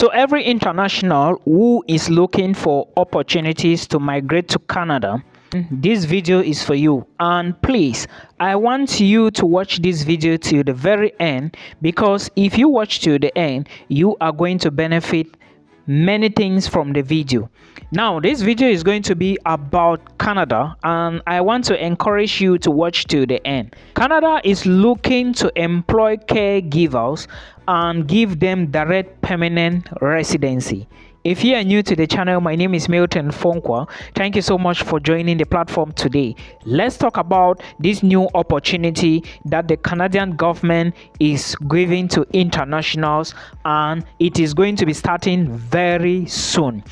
To every international who is looking for opportunities to migrate to Canada, this video is for you. And please, I want you to watch this video till the very end, because if you watch till the end, you are going to benefit many things from the video. Now, this video is going to be about Canada, and I want to encourage you to watch till the end. Canada is looking to employ caregivers and give them direct permanent residency. If you are new to the channel, my name is Milton. Thank you so much for joining the platform today. Let's talk about this new opportunity that the Canadian government is giving to internationals, and it is going to be starting very soon.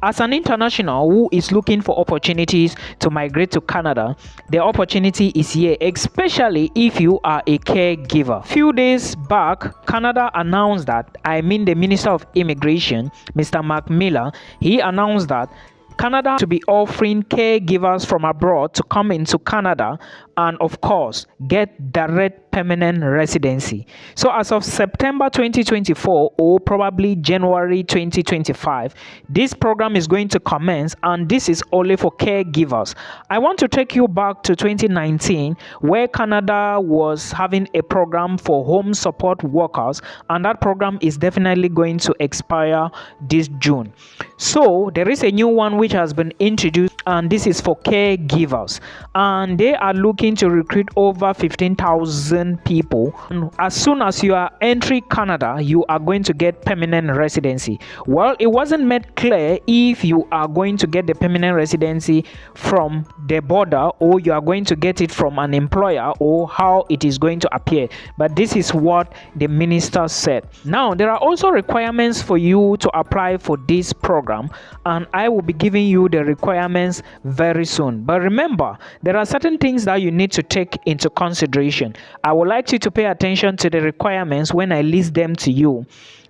As an international who is looking for opportunities to migrate to Canada, the opportunity is here, especially if you are a caregiver. Few days back, Canada announced that, the Minister of Immigration, Mr. Mark Miller, he announced that Canada to be offering caregivers from abroad to come into Canada and, of course, get direct permanent residency. So as of September 2024 or probably January 2025, this program is going to commence, and this is only for caregivers. I want to take you back to 2019, where Canada was having a program for home support workers, and that program is definitely going to expire this June. So there is a new one which has been introduced, and this is for caregivers, and they are looking to recruit over 15,000 people. And as soon as you are entering Canada, you are going to get permanent residency. Well, it wasn't made clear if you are going to get the permanent residency from the border, or you are going to get it from an employer, or how it is going to appear. But this is what the minister said. Now, there are also requirements for you to apply for this program, and I will be giving you the requirements very soon. But remember, there are certain things that you need to take into consideration. I would like you to pay attention to the requirements when I list them to you.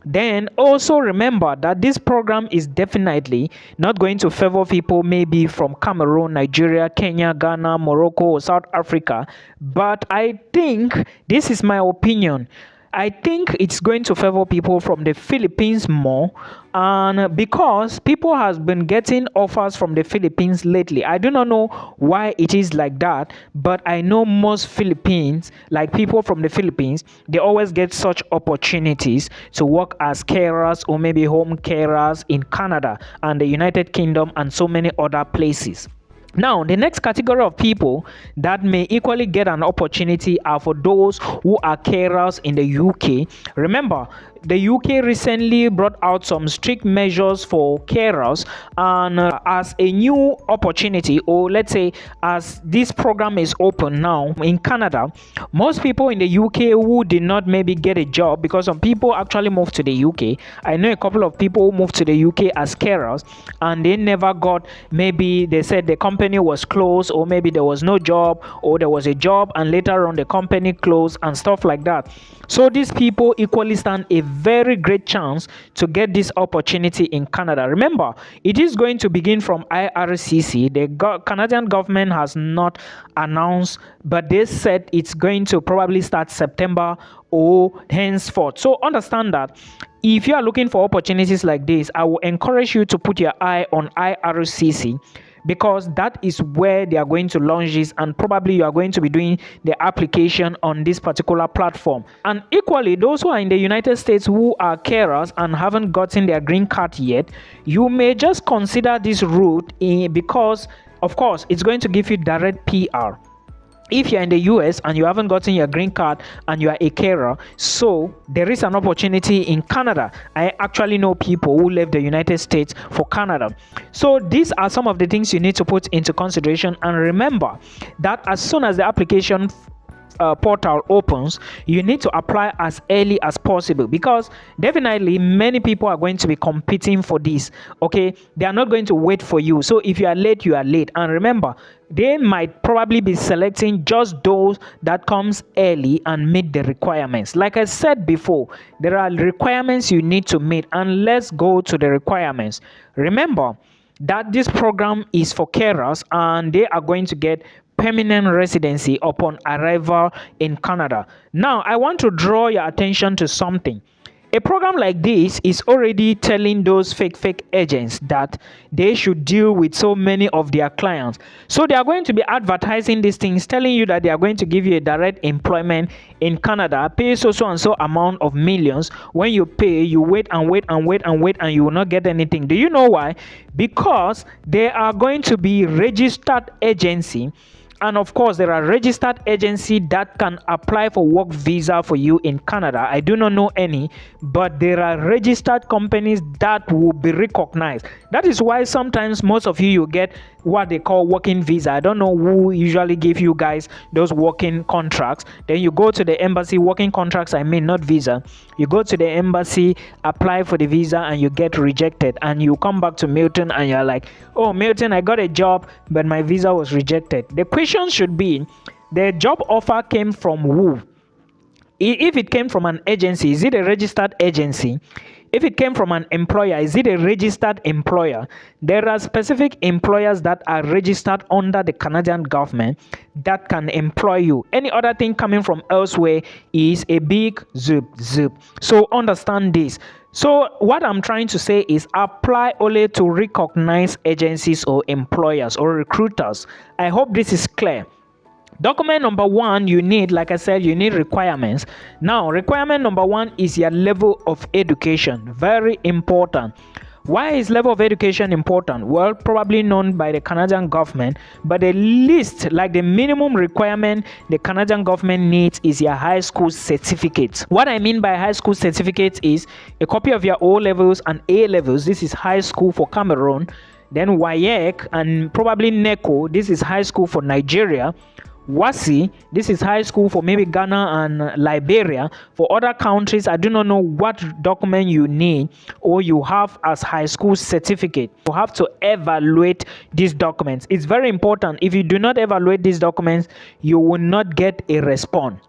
Then also remember that this program is definitely not going to favor people maybe from Cameroon, Nigeria, Kenya, Ghana, Morocco, or South Africa. But I think, this is my opinion, I think it's going to favor people from the Philippines more, and because people has been getting offers from the Philippines lately. I do not know why it is like that, but I know most Philippines, like people from the Philippines, they always get such opportunities to work as carers or maybe home carers in Canada and the United Kingdom and so many other places. Now, the next category of people that may equally get an opportunity are for those who are carers in the UK. Remember, the UK recently brought out some strict measures for carers, and as a new opportunity, or let's say as this program is open now in Canada, most people in the UK who did not maybe get a job, because some people actually moved to the UK. I know a couple of people who moved to the UK as carers, and they never got, maybe they said the company was closed, or maybe there was no job, or there was a job and later on the company closed and stuff like that. So these people equally stand a very great chance to get this opportunity in Canada. Remember, it is going to begin from IRCC. The Canadian government has not announced, but they said it's going to probably start September or henceforth. So understand that if you are looking for opportunities like this, I will encourage you to put your eye on IRCC, because that is where they are going to launch this, and probably you are going to be doing the application on this particular platform. And equally, those who are in the United States who are carers and haven't gotten their green card yet, you may just consider this route because, of course, it's going to give you direct PR. If you're in the US and you haven't gotten your green card and you are a carer, so there is an opportunity in Canada. I actually know people who left the United States for Canada. So these are some of the things you need to put into consideration. And remember that as soon as the application portal opens, you need to apply as early as possible, because definitely many people are going to be competing for this. Okay, they are not going to wait for you. So if you are late, you are late. And remember, they might probably be selecting just those that comes early and meet the requirements. Like I said before, there are requirements you need to meet, and let's go to the requirements. Remember that this program is for carers, and they are going to get permanent residency upon arrival in Canada. Now, I want to draw your attention to something. A program like this is already telling those fake agents that they should deal with so many of their clients. So they are going to be advertising these things, telling you that they are going to give you a direct employment in Canada, pay so and so amount of millions. When you pay, you wait and wait and wait and wait, and you will not get anything. Do you know why? Because they are going to be registered agency. And of course, there are registered agencies that can apply for work visa for you in Canada. I do not know any, but there are registered companies that will be recognized. That is why sometimes most of you get what they call working visa. I don't know who usually give you guys those working contracts. Then you go to the embassy, working contracts, I mean, not visa. You go to the embassy, apply for the visa, and you get rejected. And you come back to Milton and you're like, oh, Milton, I got a job, but my visa was rejected. The question should be, the job offer came from who? If it came from an agency, is it a registered agency? If it came from an employer, is it a registered employer? There are specific employers that are registered under the Canadian government that can employ you. Any other thing coming from elsewhere is a big zip. So understand this. So what I'm trying to say is apply only to recognized agencies or employers or recruiters. I hope this is clear. Document number one, you need, like I said, you need requirements. Now, requirement number one is your level of education. Very important. Why is level of education important? Well, probably known by the Canadian government, but the least, like the minimum requirement the Canadian government needs is your high school certificate. What I mean by high school certificate is a copy of your O levels and A levels. This is high school for Cameroon. Then WAEC and probably NECO. This is high school for Nigeria. WASI, this is high school for maybe Ghana and Liberia. For other countries, I do not know what document you need or you have as high school certificate. You have to evaluate these documents. It's very important. If you do not evaluate these documents, you will not get a response.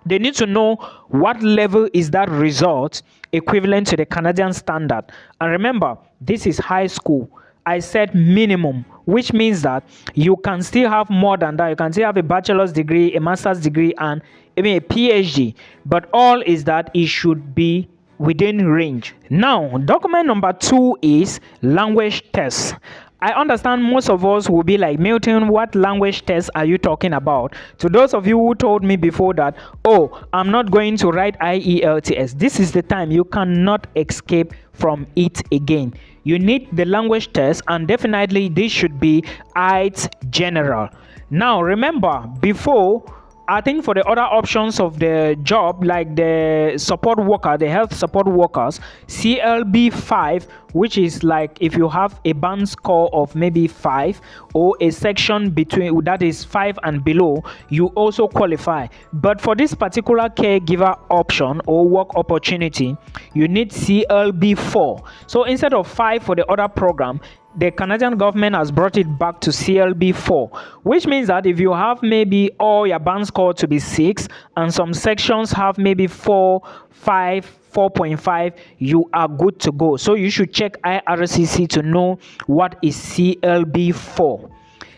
They need to know what level is that result equivalent to the Canadian standard. And remember, this is high school. I said minimum, which means that you can still have more than that. You can still have a bachelor's degree, a master's degree, and even a PhD. But all is that it should be within range. Now, document number two is language test. I understand most of us will be like, Milton, what language test are you talking about? To those of you who told me before that, oh, I'm not going to write IELTS, this is the time. You cannot escape from it again. You need the language test, and definitely this should be IELTS General. Now, remember, before, I think for the other options of the job, like the support worker, the health support workers, CLB 5, which is like if you have a band score of maybe 5 or a section between that is 5 and below, you also qualify. But for this particular caregiver option or work opportunity, you need CLB 4. So instead of 5 for the other program, the Canadian government has brought it back to CLB 4, which means that if you have maybe all your band score to be 6 and some sections have maybe 4, 5, 4.5, you are good to go. So you should check IRCC to know what is CLB 4.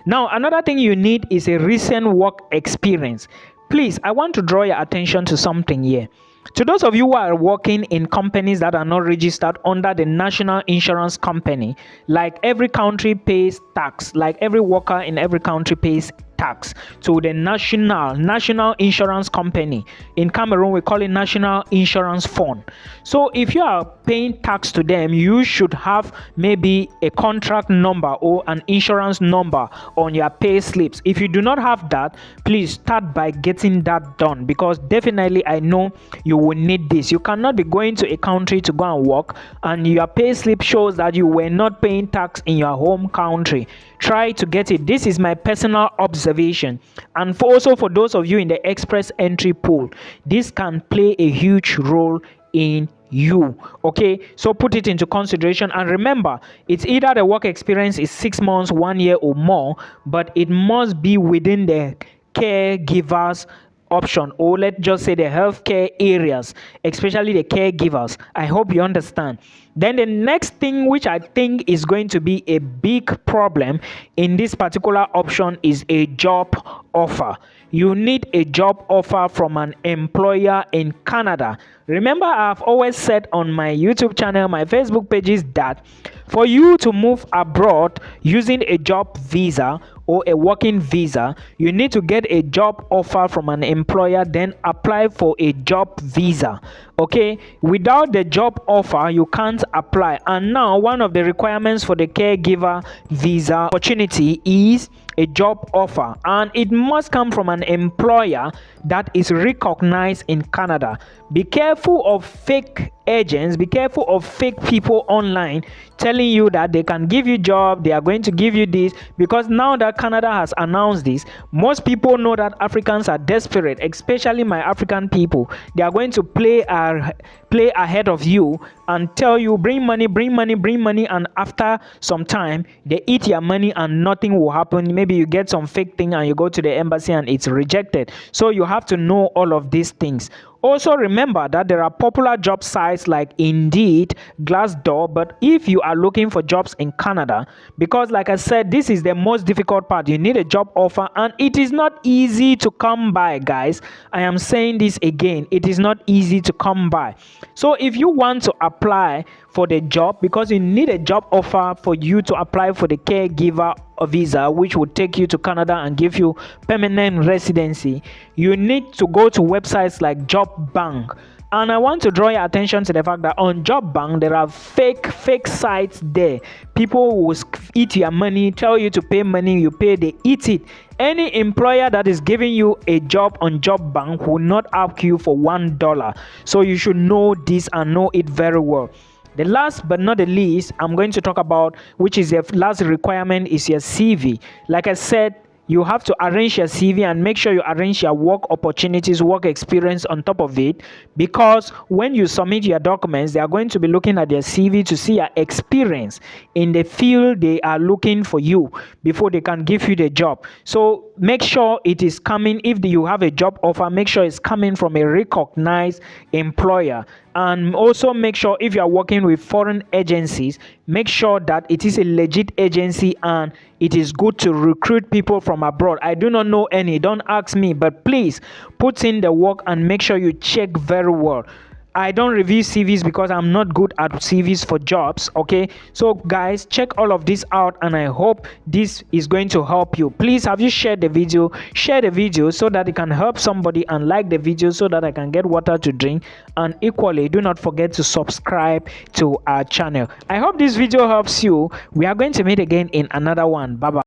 Now, another thing you need is a recent work experience. Please, I want to draw your attention to something here. To those of you who are working in companies that are not registered under the national insurance company, like every country pays tax, like every worker in every country pays tax to the national insurance company. In Cameroon, we call it National Insurance Fund. So if you are paying tax to them, you should have maybe a contract number or an insurance number on your pay slips. If you do not have that, please start by getting that done, because definitely I know you will need this. You cannot be going to a country to go and work and your pay slip shows that you were not paying tax in your home country. Try to get it. This is my personal observation, and also for those of you in the express entry pool, this can play a huge role in you. Okay, so put it into consideration, and remember, it's either the work experience is 6 months, 1 year or more, but it must be within the caregivers option, or let's just say the healthcare areas, especially the caregivers. I hope you understand. Then the next thing, which I think is going to be a big problem in this particular option, is a job offer. You need a job offer from an employer in Canada. Remember, I've always said on my YouTube channel, my Facebook pages, that for you to move abroad using a job visa or a working visa, you need to get a job offer from an employer, then apply for a job visa. Okay, without the job offer, you can't apply. And now, one of the requirements for the caregiver visa opportunity is a job offer, and it must come from an employer that is recognized in Canada. Be careful of fake agents, be careful of fake people online telling you that they can give you job, they are going to give you this, because now that Canada has announced this, most people know that Africans are desperate, especially my African people. They are going to play ahead of you and tell you, bring money, bring money, bring money, and after some time they eat your money and nothing will happen. Maybe you get some fake thing and you go to the embassy and it's rejected. So you have to know all of these things. Also remember that there are popular job sites like Indeed, Glassdoor, but if you are looking for jobs in Canada, because like I said, this is the most difficult part, you need a job offer, and it is not easy to come by, guys. I am saying this again, it is not easy to come by. So if you want to apply for the job, because you need a job offer for you to apply for the caregiver visa, which will take you to Canada and give you permanent residency, you need to go to websites like Job Bank. And I want to draw your attention to the fact that on Job Bank, there are fake sites there. People will eat your money, tell you to pay money, you pay, they eat it. Any employer that is giving you a job on Job Bank will not ask you for $1. So you should know this and know it very well. The last but not the least I'm going to talk about, which is the last requirement, is your CV. Like I said, you have to arrange your CV and make sure you arrange your work opportunities, work experience on top of it, because when you submit your documents, they are going to be looking at your CV to see your experience in the field they are looking for you before they can give you the job. So make sure it is coming. If you have a job offer, make sure it's coming from a recognized employer. And also make sure, if you are working with foreign agencies, make sure that it is a legit agency and it is good to recruit people from abroad. I do not know any, don't ask me, but please put in the work and make sure you check very well. I don't review CVs because I'm not good at CVs for jobs. Okay, so guys, check all of this out, and I hope this is going to help you. Please, have you shared the video? Share the video so that it can help somebody, and like the video so that I can get water to drink. And equally, do not forget to subscribe to our channel. I hope this video helps you. We are going to meet again in another one. Bye bye.